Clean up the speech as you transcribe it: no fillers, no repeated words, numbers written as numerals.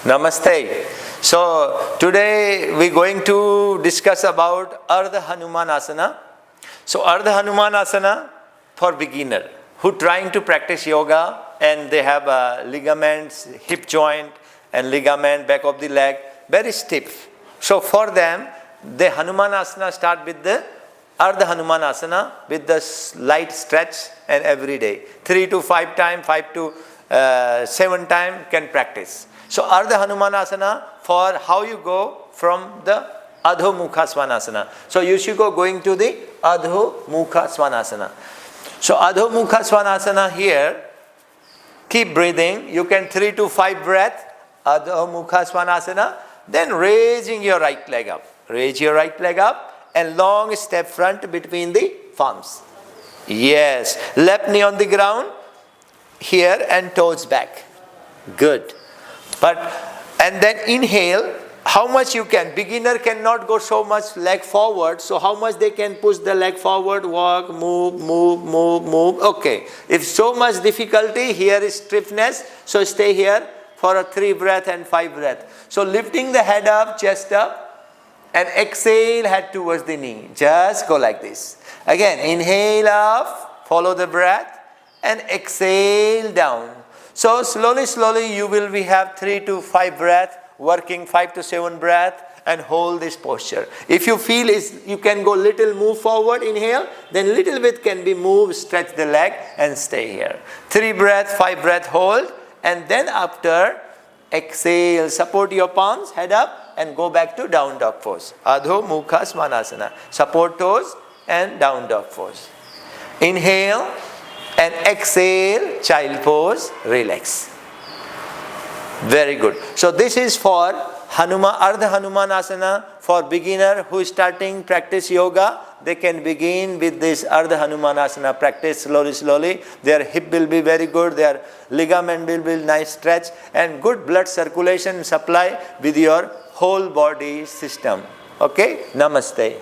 Namaste. So today we're going to discuss about Do Hanumanasana. So Do Hanumanasana for beginner who trying to practice yoga and they have ligaments, hip joint and ligament back of the leg very stiff. So for them the Hanumanasana start with the Do Hanumanasana with the light stretch and every day 3 to 5 times, 5 to 7 times can practice. So Do Hanumanasana for how you go from the Adho Mukha Svanasana. So you should go going to the Adho Mukha Svanasana. So Adho Mukha Svanasana here, keep breathing. You can 3 to 5 breath, Adho Mukha Svanasana. Then raising your right leg up. Raise your right leg up and long step front between the palms. Yes. Left knee on the ground here and toes back. Good. And then inhale, how much you can. Beginner cannot go so much leg forward, so how much they can push the leg forward, walk, move. Okay. If so much difficulty, here is stiffness, so stay here for a 3 breath and 5 breath. So lifting the head up, chest up, and exhale, head towards the knee. Just go like this. Again, inhale up, follow the breath, and exhale down. So slowly you will have 3 to 5 breath, working 5 to 7 breath and hold this posture. If you feel you can go little move forward, inhale, then little bit can be move, stretch the leg and stay here. 3 breath, 5 breath hold and then after exhale, support your palms, head up and go back to down dog pose. Adho Mukha Svanasana. Support toes and down dog pose. Inhale. And exhale, child pose, relax. Very good. So this is for Ardha Hanumanasana for beginner who is starting practice yoga. They can begin with this Ardha Hanumanasana practice slowly. Their hip will be very good. Their ligament will be nice stretch and good blood circulation supply with your whole body system. Okay? Namaste.